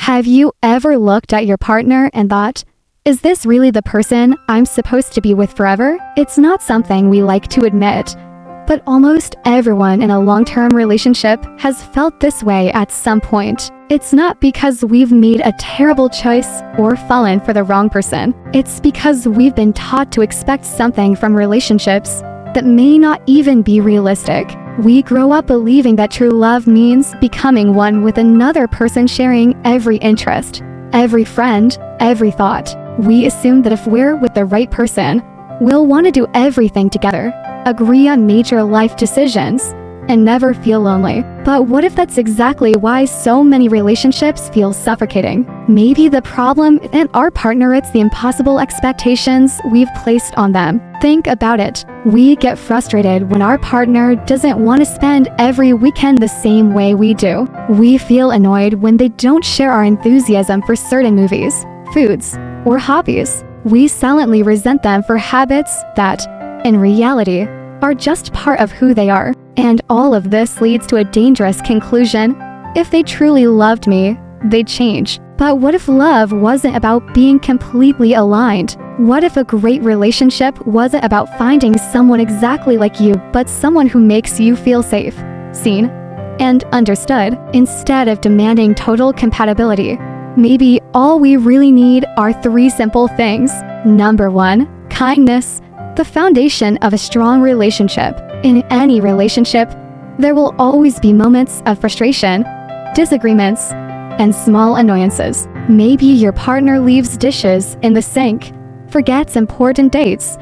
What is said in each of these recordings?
Have you ever looked at your partner and thought, is this really the person I'm supposed to be with forever? It's not something we like to admit, but almost everyone in a long-term relationship has felt this way at some point. It's not because we've made a terrible choice or fallen for the wrong person. It's because we've been taught to expect something from relationships that may not even be realistic. We grow up believing that true love means becoming one with another person, sharing every interest, every friend, every thought. We assume that if we're with the right person, we'll want to do everything together, agree on major life decisions, and never feel lonely. But what if that's exactly why so many relationships feel suffocating? Maybe the problem isn't our partner, it's the impossible expectations we've placed on them. Think about it. We get frustrated when our partner doesn't want to spend every weekend the same way we do. We feel annoyed when they don't share our enthusiasm for certain movies, foods, or hobbies. We silently resent them for habits that, in reality, are just part of who they are. And all of this leads to a dangerous conclusion. If they truly loved me, they'd change. But what if love wasn't about being completely aligned? What if a great relationship wasn't about finding someone exactly like you, but someone who makes you feel safe, seen, and understood, instead of demanding total compatibility? Maybe all we really need are 3 simple things. Number 1, kindness, the foundation of a strong relationship. In any relationship, there will always be moments of frustration, disagreements, and small annoyances. Maybe your partner leaves dishes in the sink, forgets important dates,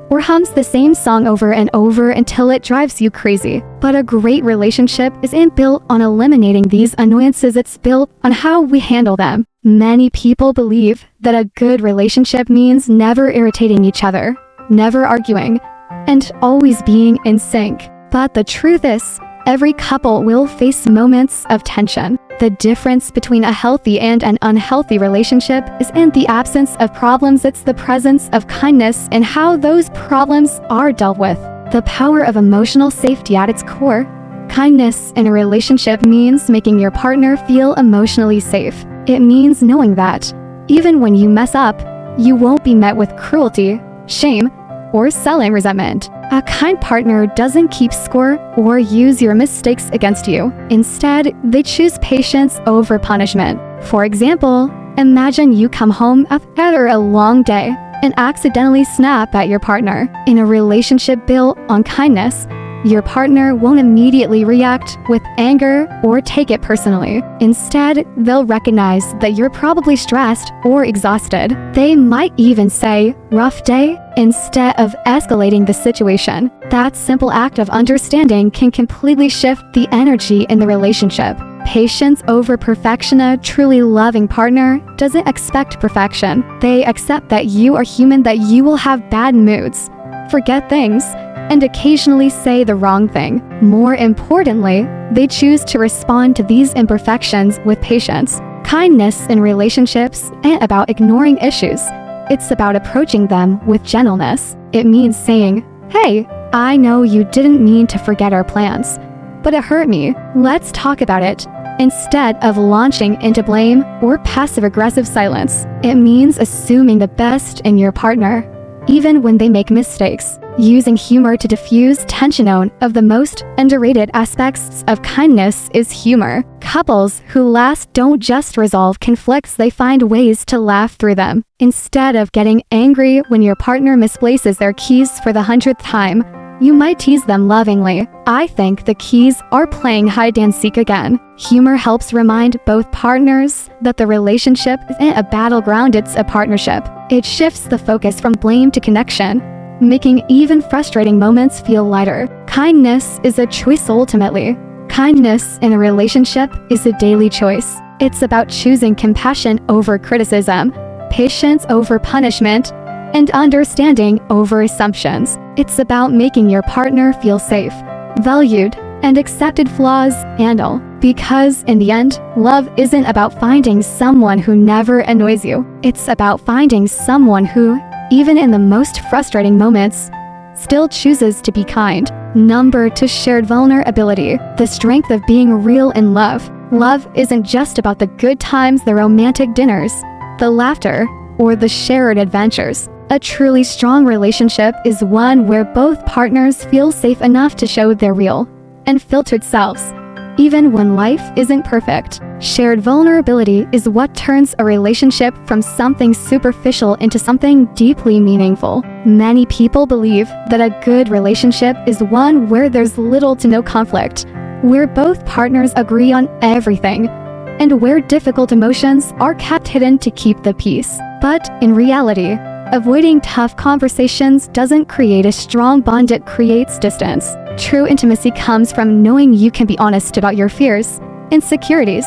or hums the same song over and over until it drives you crazy. But a great relationship isn't built on eliminating these annoyances, it's built on how we handle them. Many people believe that a good relationship means never irritating each other, never arguing, and always being in sync. But the truth is, every couple will face moments of tension. The difference between a healthy and an unhealthy relationship isn't the absence of problems, it's the presence of kindness and how those problems are dealt with. The power of emotional safety at its core. Kindness in a relationship means making your partner feel emotionally safe. It means knowing that, even when you mess up, you won't be met with cruelty, shame, or silent resentment. A kind partner doesn't keep score or use your mistakes against you. Instead, they choose patience over punishment. For example, imagine you come home after a long day and accidentally snap at your partner. In a relationship built on kindness, your partner won't immediately react with anger or take it personally. Instead, they'll recognize that you're probably stressed or exhausted. They might even say, "rough day," instead of escalating the situation. That simple act of understanding can completely shift the energy in the relationship. Patience over perfection. A truly loving partner doesn't expect perfection. They accept that you are human, that you will have bad moods, forget things, and occasionally say the wrong thing. More importantly, they choose to respond to these imperfections with patience. Kindness in relationships ain't about ignoring issues. It's about approaching them with gentleness. It means saying, "Hey, I know you didn't mean to forget our plans, but it hurt me. Let's talk about it." Instead of launching into blame or passive-aggressive silence. It means assuming the best in your partner, even when they make mistakes. Using humor to diffuse tension. One of the most underrated aspects of kindness is humor. Couples who last don't just resolve conflicts, they find ways to laugh through them. Instead of getting angry when your partner misplaces their keys for the 100th time, you might tease them lovingly. "I think the keys are playing hide and seek again." Humor helps remind both partners that the relationship isn't a battleground, it's a partnership. It shifts the focus from blame to connection, making even frustrating moments feel lighter. Kindness is a choice ultimately. Kindness in a relationship is a daily choice. It's about choosing compassion over criticism, patience over punishment, and understanding over assumptions. It's about making your partner feel safe, valued, and accepted, flaws and all. Because in the end, love isn't about finding someone who never annoys you. It's about finding someone who, even in the most frustrating moments, still chooses to be kind. Number 2, shared vulnerability. The strength of being real in love. Love isn't just about the good times, the romantic dinners, the laughter, or the shared adventures. A truly strong relationship is one where both partners feel safe enough to show their real, unfiltered selves, even when life isn't perfect. Shared vulnerability is what turns a relationship from something superficial into something deeply meaningful. Many people believe that a good relationship is one where there's little to no conflict, where both partners agree on everything, and where difficult emotions are kept hidden to keep the peace. But in reality, avoiding tough conversations doesn't create a strong bond, it creates distance. True intimacy comes from knowing you can be honest about your fears, insecurities,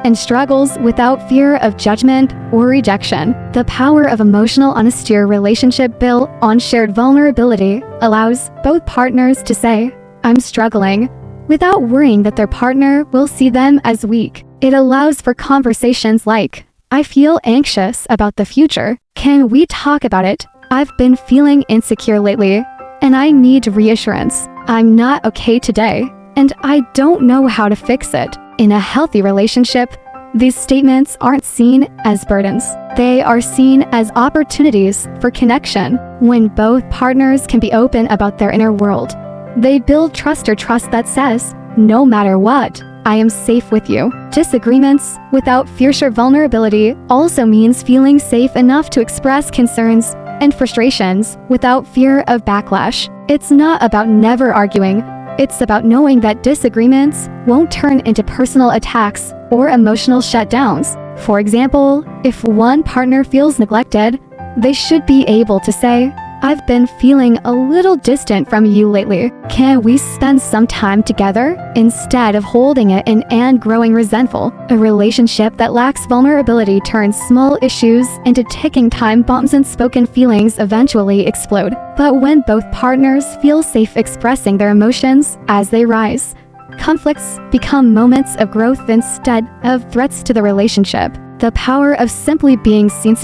and struggles without fear of judgment or rejection. The power of emotional honesty. A relationship built on shared vulnerability allows both partners to say, "I'm struggling," without worrying that their partner will see them as weak. It allows for conversations like, "I feel anxious about the future. Can we talk about it? I've been feeling insecure lately, and I need reassurance. I'm not okay today, and I don't know how to fix it." In a healthy relationship, these statements aren't seen as burdens. They are seen as opportunities for connection. When both partners can be open about their inner world, they build trust, or trust that says, "No matter what, I am safe with you." Disagreements without fear. Vulnerability also means feeling safe enough to express concerns and frustrations without fear of backlash. It's not about never arguing. It's about knowing that disagreements won't turn into personal attacks or emotional shutdowns. For example, if one partner feels neglected, they should be able to say, "I've been feeling a little distant from you lately. Can we spend some time together?" Instead of holding it in and growing resentful. A relationship that lacks vulnerability turns small issues into ticking time bombs, and spoken feelings eventually explode. But when both partners feel safe expressing their emotions as they rise, conflicts become moments of growth instead of threats to the relationship. The power of simply being seen.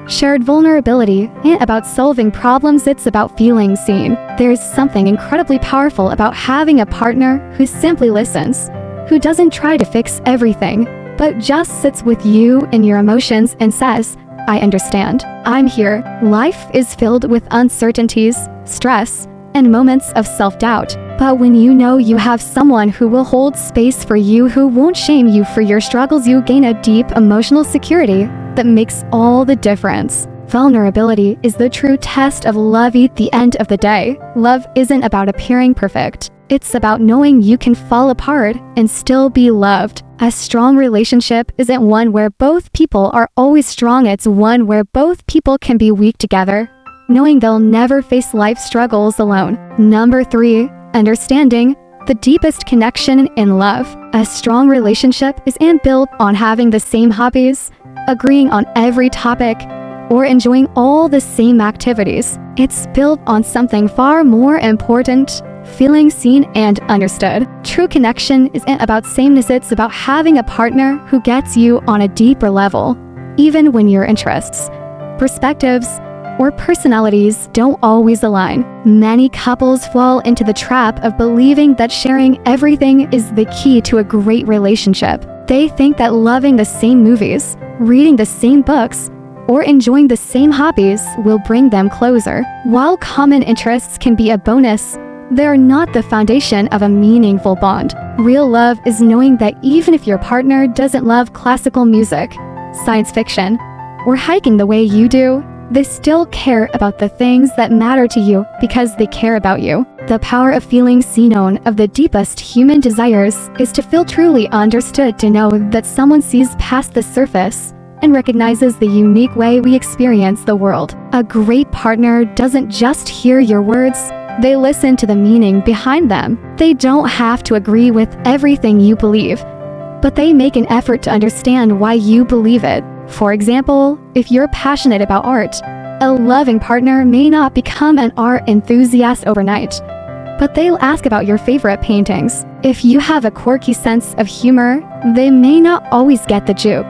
Shared vulnerability ain't about solving problems, it's about feeling seen. There's something incredibly powerful about having a partner who simply listens, who doesn't try to fix everything, but just sits with you in your emotions and says, "I understand. I'm here." Life is filled with uncertainties, stress, and moments of self-doubt. But when you know you have someone who will hold space for you, who won't shame you for your struggles, you gain a deep emotional security that makes all the difference. Vulnerability is the true test of love. At the end of the day, love isn't about appearing perfect. It's about knowing you can fall apart and still be loved. A strong relationship isn't one where both people are always strong, it's one where both people can be weak together, knowing they'll never face life struggles alone. Number 3, understanding the deepest connection in love. A strong relationship isn't built on having the same hobbies, agreeing on every topic, or enjoying all the same activities. It's built on something far more important: feeling seen and understood. True connection isn't about sameness, it's about having a partner who gets you on a deeper level, even when your interests, perspectives, or personalities don't always align. Many couples fall into the trap of believing that sharing everything is the key to a great relationship. They think that loving the same movies, reading the same books, or enjoying the same hobbies will bring them closer. While common interests can be a bonus, they're not the foundation of a meaningful bond. Real love is knowing that even if your partner doesn't love classical music, science fiction, or hiking the way you do, they still care about the things that matter to you because they care about you. The power of feeling seen. One of the deepest human desires is to feel truly understood, to know that someone sees past the surface and recognizes the unique way we experience the world. A great partner doesn't just hear your words, they listen to the meaning behind them. They don't have to agree with everything you believe, but they make an effort to understand why you believe it. For example, if you're passionate about art, a loving partner may not become an art enthusiast overnight, but they'll ask about your favorite paintings. If you have a quirky sense of humor, they may not always get the joke,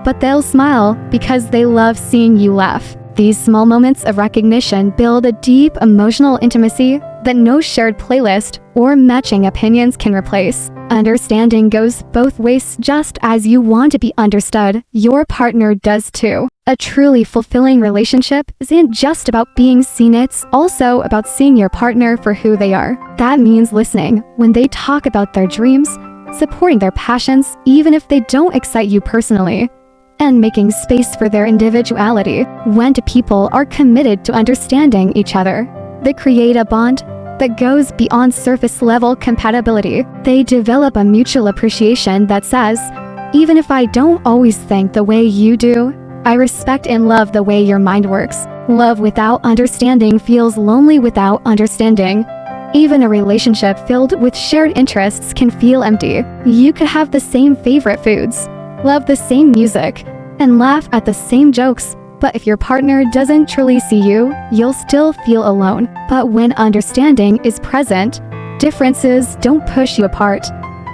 but they'll smile because they love seeing you laugh. These small moments of recognition build a deep emotional intimacy that no shared playlist or matching opinions can replace. Understanding goes both ways. Just as you want to be understood, your partner does too. A truly fulfilling relationship isn't just about being seen, it's also about seeing your partner for who they are. That means listening when they talk about their dreams, supporting their passions even if they don't excite you personally, and making space for their individuality. When two people are committed to understanding each other, they create a bond that goes beyond surface-level compatibility. They develop a mutual appreciation that says, even if I don't always think the way you do, I respect and love the way your mind works. Love without understanding feels lonely without understanding. Even a relationship filled with shared interests can feel empty. You could have the same favorite foods, love the same music, and laugh at the same jokes, but if your partner doesn't truly see you, you'll still feel alone. But when understanding is present, differences don't push you apart.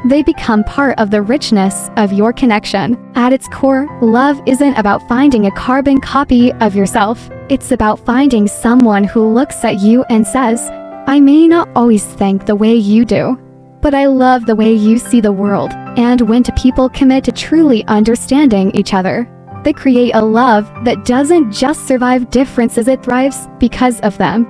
They become part of the richness of your connection. At its core, love isn't about finding a carbon copy of yourself. It's about finding someone who looks at you and says, I may not always think the way you do, but I love the way you see the world. And when two people commit to truly understanding each other, they create a love that doesn't just survive differences, it thrives because of them.